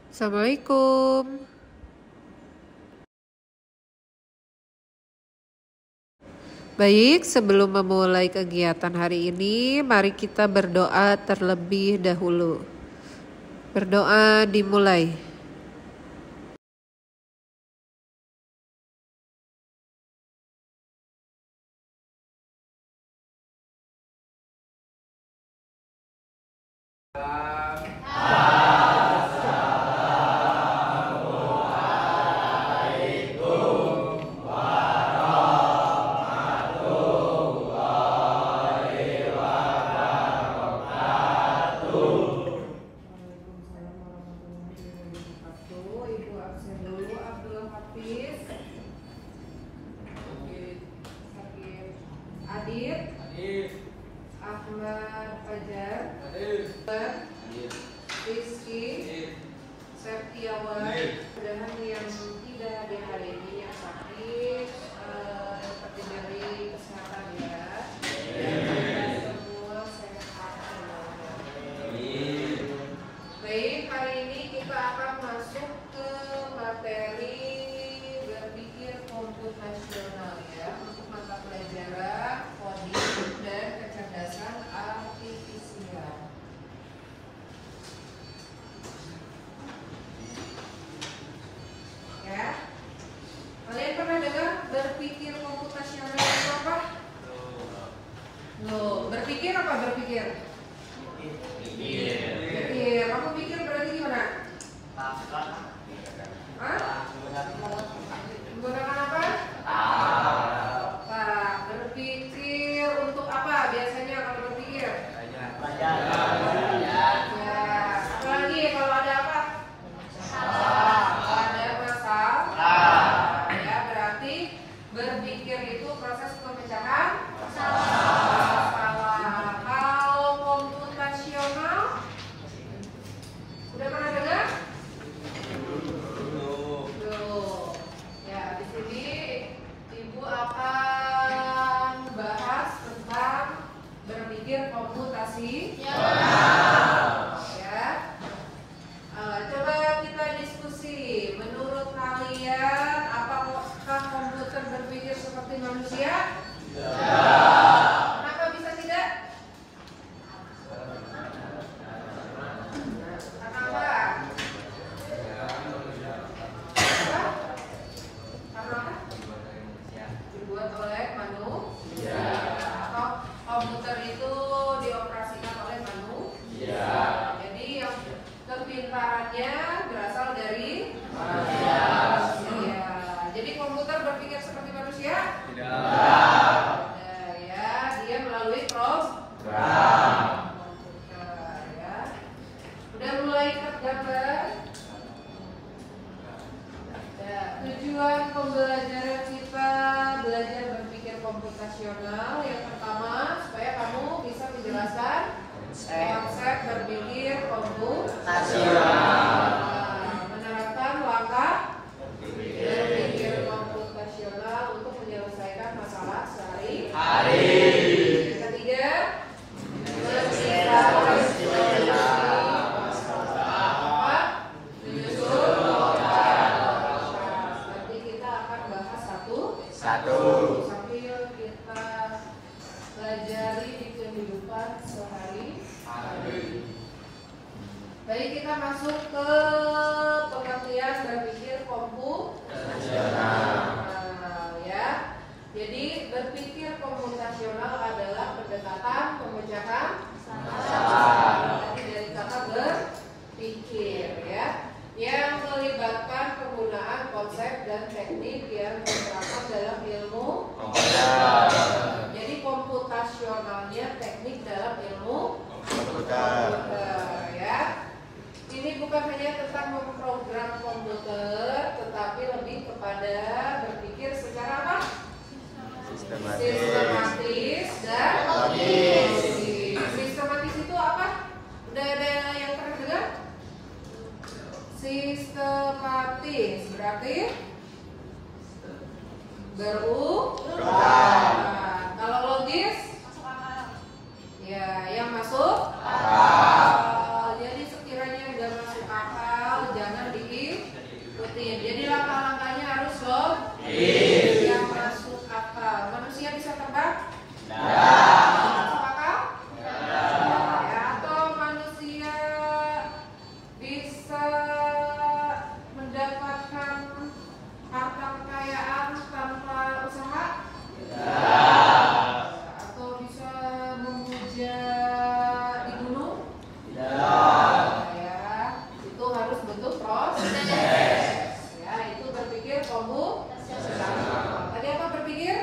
Assalamualaikum. Baik, sebelum memulai kegiatan hari ini, mari kita berdoa terlebih dahulu. Berdoa dimulai. Adit, Ahmad Fajar, Rizky, Septiawan, mudah-mudahan yang tidak hadir hari ini yang sakit seperti dari kesehatan ya. Semua sehat. Baik, hari ini kita akan masuk ke materi berpikir komputasional ya, untuk mata pelajaran coding dan kecerdasan artifisial. Ya, kalian pernah dengar berpikir komputasional itu apa? Loh, berpikir apa berpikir? Pikir. Kamu pikir berarti gimana? Hah? Menggunakan apa? Berpikir untuk apa biasanya kalau berpikir? Ya. Apalagi kalau ada apa? Ada masalah. Ya, berarti berpikir itu proses pemecahan masalah. Kalau komputasional, udah pernah dengar? Ya, di sini Ibu akan bahas tentang berpikir komputasi. Ya. Coba kita diskusi. Menurut kalian, apakah komputer berpikir seperti manusia? Kenapa bisa tidak? Kenapa? Dibuat oleh manusia atau komputer itu dioperasikan oleh manusia. Jadi yang kepintarannya berasal dari manusia. Jadi komputer berpikir seperti manusia? Tidak. Ya, dia melalui program komputer ya. Udah mulai tergambar? Ya, tujuan pembelajaran kita belajar berpikir komputasional yang pertama supaya kamu bisa menjelaskan konsep berpikir komputasional, menerapkan langkah berpikir komputasional untuk menyelesaikan masalah sehari-hari. Yang ketiga, menciptakan solusi masalah. Menyusun nanti kita akan bahas satu sambil kita pelajari di kehidupan sehari-hari. Baik, kita masuk ke pengertian berpikir komputasional ya. Jadi berpikir komputasional adalah pendekatan pemecahan masalah. Tadi dari kata berpikir ya, yang melibatkan penggunaan konsep dan teknik yang diterapkan dalam ilmu komputer. Jadi komputasionalnya teknik dalam ilmu komputer ya. Ini bukan hanya tentang memprogram komputer, tetapi lebih kepada berpikir secara apa? Sistematis dan logis. Sistematis itu apa? Udah ada yang pernah dengar? Sistematis berarti berulang. Kalau logis, ya yang masuk akal. Jadi sekiranya nggak masuk akal, jangan bisa mendapatkan harta kekayaan tanpa usaha? Tidak. Atau bisa memuja di gunung? Tidak. Ya, itu harus bentuk proses. Ya, itu berpikir komputasional. Tadi apa berpikir?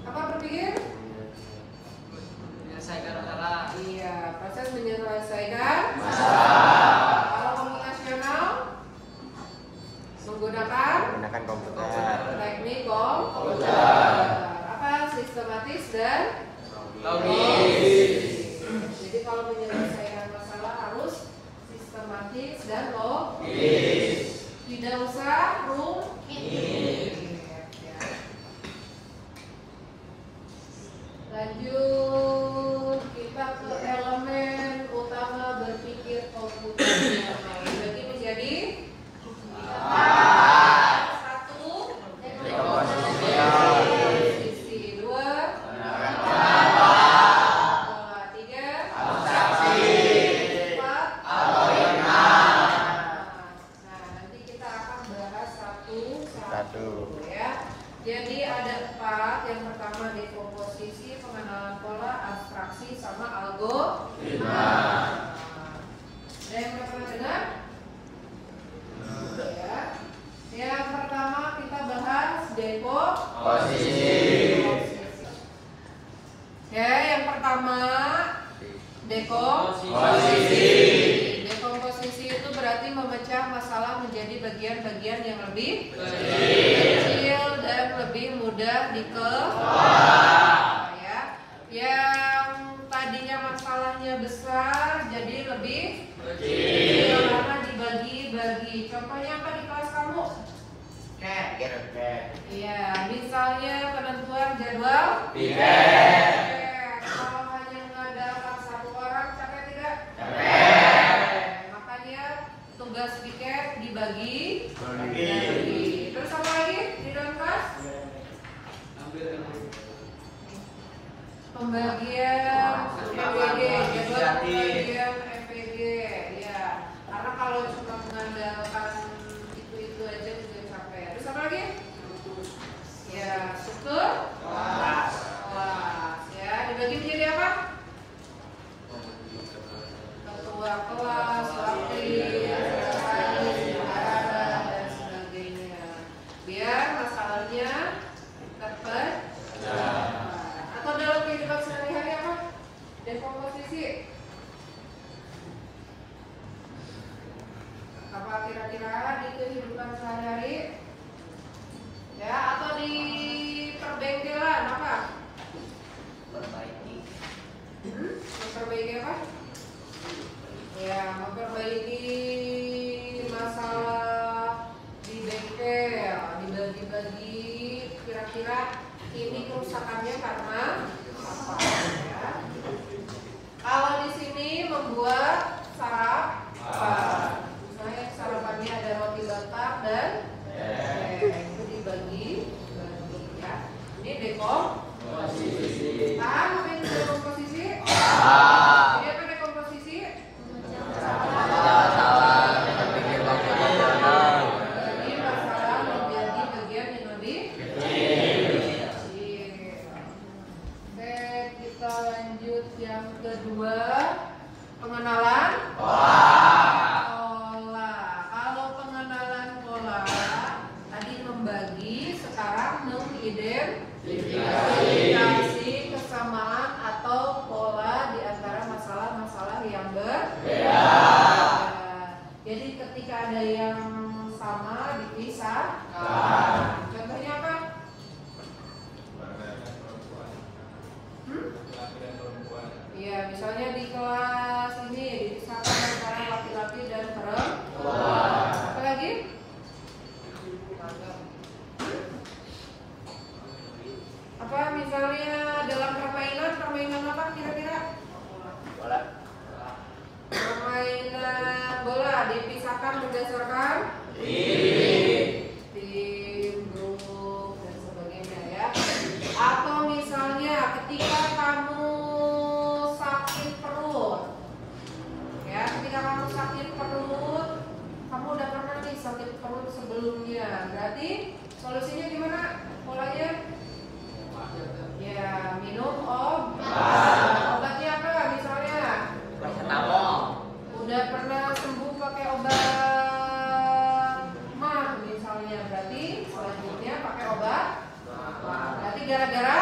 Apa berpikir? Menyelesaikan masalah. Iya, proses menyelesaikan masalah. Kalau komputasional menggunakan komputer. teknik komputer. Apa? Sistematis dan logis. Jadi kalau menyelesaikan masalah harus sistematis dan logis. Tidak usah rumit. Ya. Lanjut kita ke elemen utama berpikir komputasional. Dibagi menjadi satu, dekomposisi, dua, pola, tiga, empat, nah nanti kita akan bahas satu ya. Jadi ada 4. Yang pertama dekomposisi, pengenalan pola, abstraksi, sama algoritma. Ada yang pernah dengar? Ya. Yang pertama kita bahas dekomposisi. Ya, yang pertama dekomposisi. Dekomposisi itu berarti memecah masalah menjadi bagian-bagian yang lebih kecil dan lebih mudah dikelola. Ya. Yang tadinya masalahnya besar jadi lebih kecil karena dibagi-bagi. Contohnya apa di kelas kamu? Iya, misalnya penentuan jadwal piket. Kalau hanya mengandalkan satu orang capek tidak? Capek. Makanya tugas piket dibagi. Terus apa lagi di dalam kelas? Pembagian FPG, jadwal pembagian FPG. Ya, karena kalau cuma mengandalkan itu aja juga capek. Terus apa lagi? Ya, struktur kelas. Ya, dibagi menjadi apa? Ketua kelas, wakil, sekretaris, bendahara, dan sebagainya. Biar masalahnya terpecah. Atau dalam kehidupan sehari-hari apa? Dekomposisi. Apa kira-kira di kehidupan sehari-hari? Ya, atau di perbengkelan apa? Memperbaiki apa? Ya, memperbaiki masalah di bengkel, dibagi-bagi. Kira-kira ini kerusakannya karena apa? Ya. Kalau di sini membuat sarapan. Misalnya sarapannya ada roti bakar dan itu dibagi ya. Ini dekomposisi. Paham apa itu dekomposisi? Ini apa dekomposisi? Jadi masalah menjadi bagian yang lebih kecil. Oke, kita lanjut yang kedua, pengenalan pola. Kalau pengenalan pola tadi membagi, sekarang mengidentifikasi kesamaan atau pola di antara masalah-masalah yang berbeda. Jadi ketika ada yang sama dipisahkan. Contohnya apa? Iya, misalnya di kelas ini dipisahkan antara laki-laki dan perempuan. Apa lagi? Apa misalnya dalam permainan apa kira-kira? Permainan bola dipisahkan berdasarkan tim, grup, dan sebagainya ya. Atau misalnya ketika kamu sakit perut, ya, ketika kamu berarti solusinya gimana polanya? Ya, minum obat. Obatnya apa misalnya? Udah pernah sembuh pakai obat mah misalnya, berarti selanjutnya pakai obat. Berarti gara-gara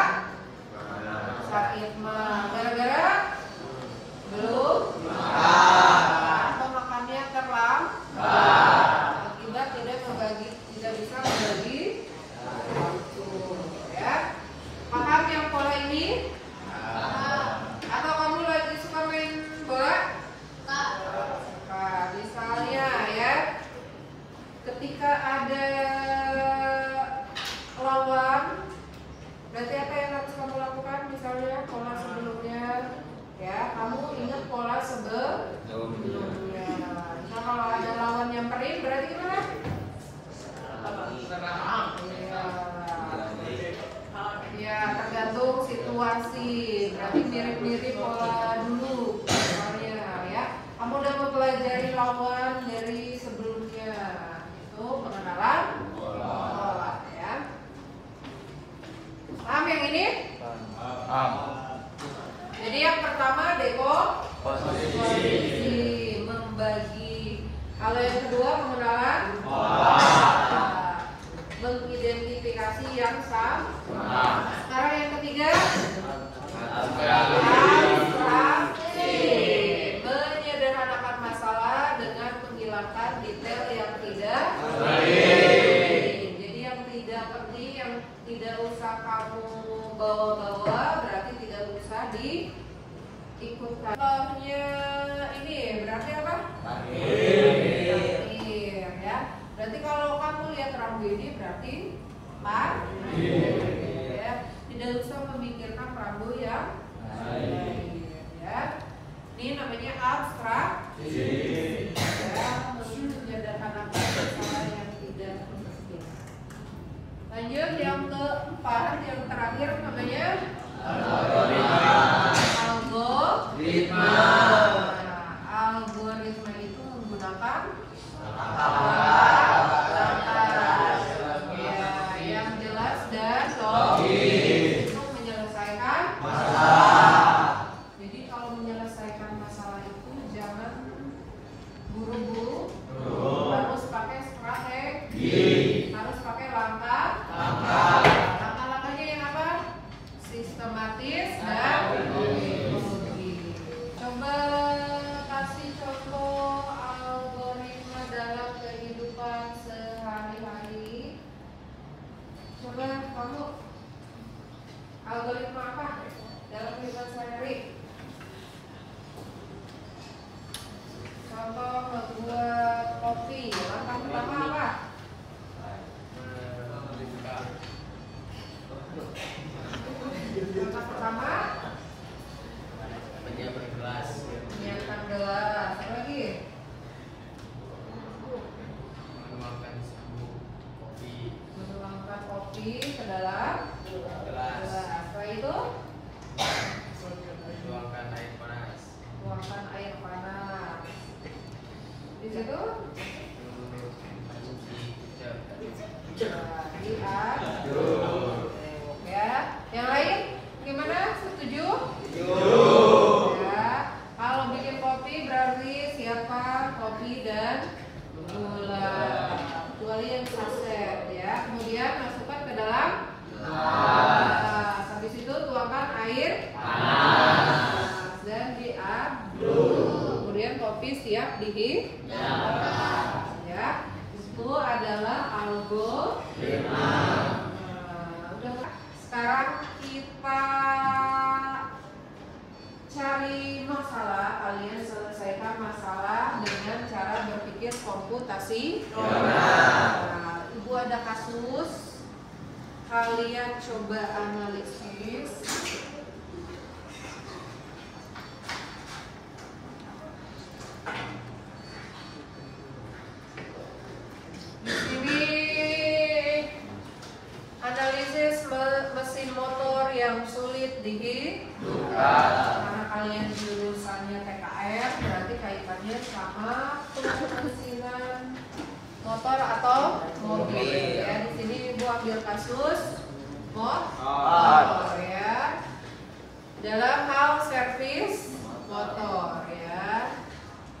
sakit mah, gara-gara belum atau makannya terlambat akibat tidak bisa membagi waktu, ya. Paham yang pola ini? Atau kamu lagi suka main bola? Nah, misalnya ya, ketika ada lawan, berarti apa yang harus kamu lakukan? Misalnya pola sebelumnya, ya, kamu ingat pola sebelumnya. Nah, kalau ada lawan yang nyamperin, berarti gimana? Ya, tergantung situasi. Berarti mirip-mirip pola dulu, misalnya ya. Kamu udah mempelajari lawan dari sebelumnya, itu pengenalan pola, ya. Paham yang ini? Paham. Jadi yang pertama posisi membagi. Kalau yang kedua pengenalan pola, mengidentifikasi yang sama. Sekarang yang ketiga abstraksi, menyederhanakan masalah dengan menghilangkan detail yang tidak penting. Jadi yang tidak penting, yang tidak usah kamu bawa-bawa, berarti tidak usah diikutkan. Contohnya ini berarti apa? Takdir, ya. Berarti kalau kamu lihat rambu ini berarti ya. Tidak usah memikirkan rambu yang lain, ya. Ini namanya abstraksi, ya, menyederhanakan masalah yang tidak penting. Lanjut yang keempat, yang terakhir namanya algoritma. Algoritma itu menggunakan yang jelas dan logis untuk menyelesaikan masalah. Jadi kalau menyelesaikan masalah itu jangan buru-buru, harus pakai strategi, harus pakai langkah-langkahnya yang apa? Sistematis dan logis. Coba kasih contoh algoritma dalam kehidupan sehari-hari. Coba kamu, algoritma apa dalam kehidupan sehari-hari? Contoh membuat kopi, langkah pertama apa? Langkah pertama menyiapkan gelas. Apa lagi? Menuangkan kopi ke dalam gelas. Setelah itu tuangkan air panas. Di situ diaduk. Ya. Yang lain gimana? Setuju? Ya. Kalau bikin kopi berarti siapkan kopi dan gula, kecuali yang saset, ya. Kemudian masukkan ke dalam gelas. Habis itu tuangkan air panas dan diaduk. Kemudian kopi siap dihidangkan, ya. Itu adalah algoritma. Sekarang kita cari masalah, kalian selesaikan masalah dengan cara berpikir komputasi. Nah, Ibu ada kasus, kalian coba analisis. Di sini analisis mesin motor yang sulit dihidupkan. Karena kalian jurusannya TKR, berarti kaitannya sama pemesinan motor atau mobil. Ya, di ambil kasus motor ya. Dalam hal servis motor ya.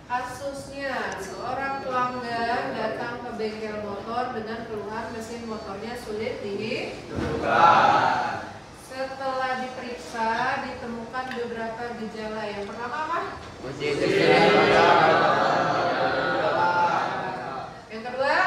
Kasusnya seorang pelanggan datang ke bengkel motor dengan keluhan mesin motornya sulit dihidupkan. Setelah diperiksa ditemukan beberapa gejala. Yang pertama apa? Yang kedua?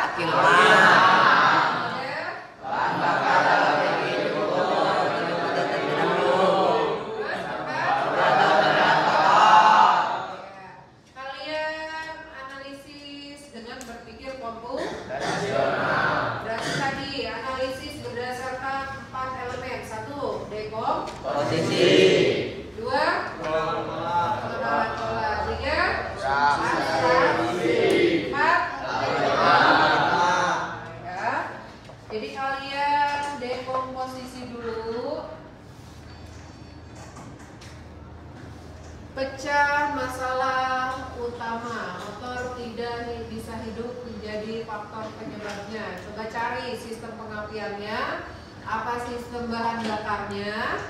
Jadi kalian dekomposisi dulu. Pecah masalah utama, motor tidak bisa hidup menjadi faktor penyebabnya. Coba cari sistem pengapiannya, apa sistem bahan bakarnya,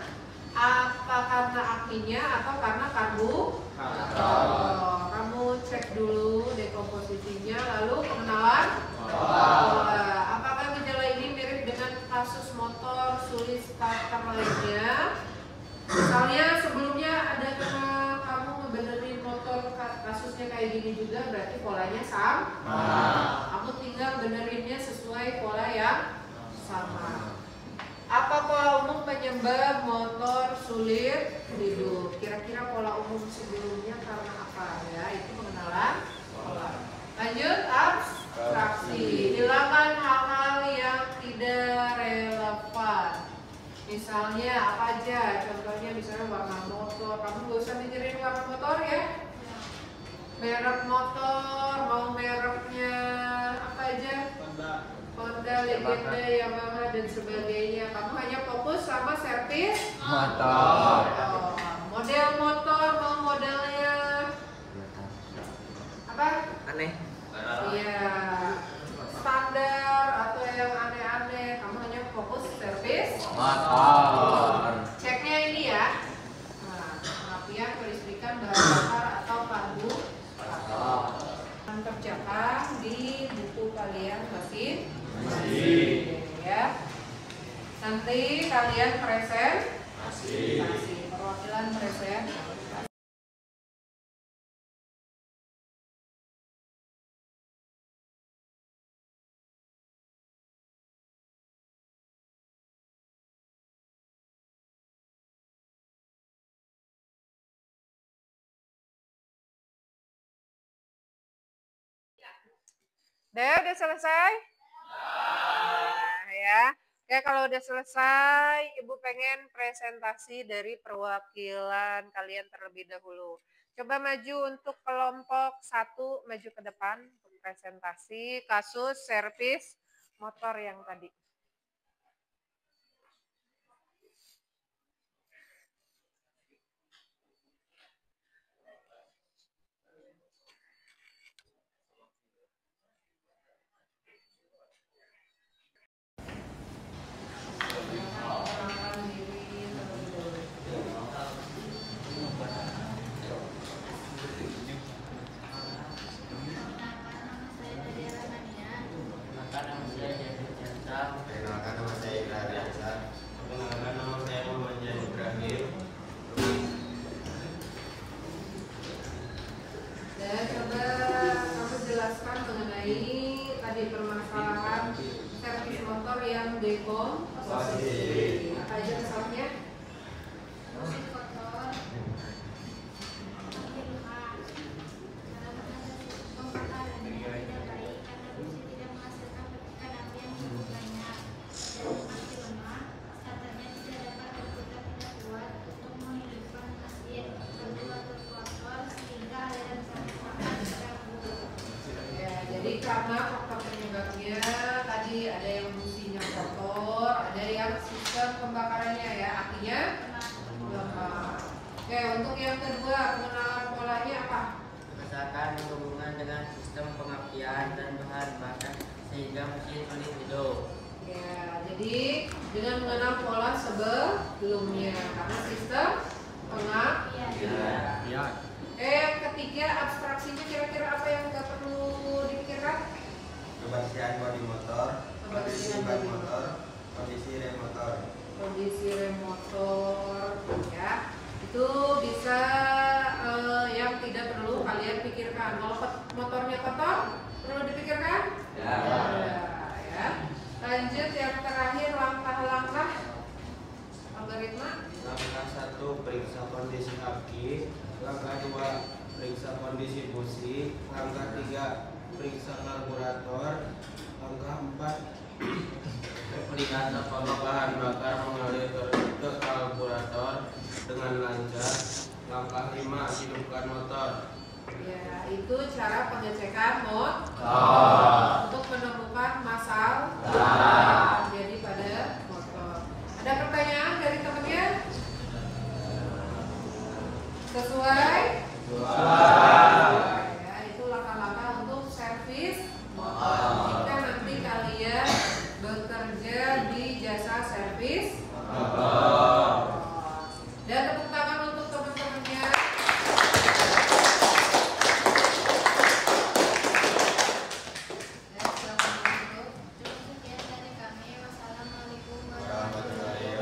apa karena akinya atau karena karburator. Kamu cek dulu dekomposisinya, lalu pengenalan pola. Apakah gejala ini mirip dengan kasus motor sulit starter lainnya? Misalnya sebelumnya ada kamu ngebenerin motor kasusnya kayak gini juga, berarti polanya sama. Kamu tinggal benerinnya sesuai pola yang sama. Apa pola umum penyebab motor sulit hidup? Kira-kira pola umum sebelumnya karena apa ya? Itu pengenalan pola. Lanjut, abstraksi. Hilangkan hal-hal yang tidak relevan. Misalnya apa aja? Contohnya misalnya warna motor. Kamu gak usah mikirin warna motor ya. Merek motor, mau mereknya apa aja? Honda, Legenda, Yamaha dan sebagainya. Kamu hanya fokus sama servis motor. Model motor, mau modelnya apa? Aneh. Iya. Standar atau yang aneh-aneh. Kamu hanya fokus servis motor. Ceknya ini ya. Nah, pengapian, kelistrikan, bahan bakar atau karburator. Kerjakan di buku kalian masing. Ya. Nanti kalian presentasi, perwakilan presentasi. Udah selesai? Ya. Ya, kalau udah selesai, Ibu pengen presentasi dari perwakilan kalian terlebih dahulu. Coba maju untuk kelompok 1, maju ke depan untuk presentasi kasus servis motor yang tadi. Permasalahan servis motor yang dekomposisi. Apa aja misalnya? Mesin kotor, aki lemah, pembakar dan tidak baik karena mesin tidak menghasilkan percikan api yang cukup banyak. Dan aki lemah, starternya tidak dapat berputar tidak kuat untuk menghidupkan mesin, karburator kotor sehingga aliran servis motor terganggu. Ya, jadi karena penyebabnya tadi ada yang businya kotor, ada yang sistem pembakarannya ya, akinya lemah. Oke, untuk yang kedua pengenalan polanya apa? Berdasarkan hubungan dengan sistem pengapian dan bahan bakar sehingga mesin sulit hidup. Ya, jadi dengan mengenal pola sebelumnya karena sistem pengertian. Ya. Yang ketiga, abstraksinya kira-kira apa yang nggak perlu dipikirkan? Kebersihan bodi motor, kondisi ban motor, kondisi rem motor. Kondisi rem motor, ya. Itu bisa yang tidak perlu kalian pikirkan. Kalau motornya kotor, perlu dipikirkan? Ya. Ya. Lanjut yang terakhir, langkah-langkah algoritma. Langkah 1 periksa kondisi aki, langkah 2 periksa kondisi busi, langkah 3 periksa karburator, langkah 4 lihat apakah bahan bakar mengalir ke karburator dengan lancar, langkah 5 hidupkan motor. Ya, itu cara pengecekan untuk menemukan masalah yang terjadi pada motor. Ada pertanyaan dari temannya? Sesuai? Ya, itu langkah-langkah untuk servis motor. Jika nanti kalian bekerja di jasa servis motor. Dan tepuk tangan untuk teman-temannya. Sekian dari kami. Wassalamualaikum warahmatullahi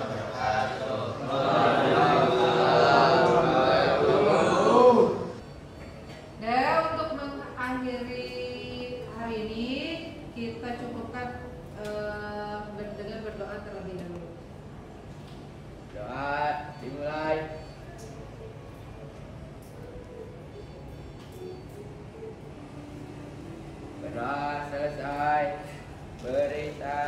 Dan untuk mengakhiri hari ini kita cukupkan dengan berdoa terlebih dahulu. Doa dimulai. Berdoa selesai. Berita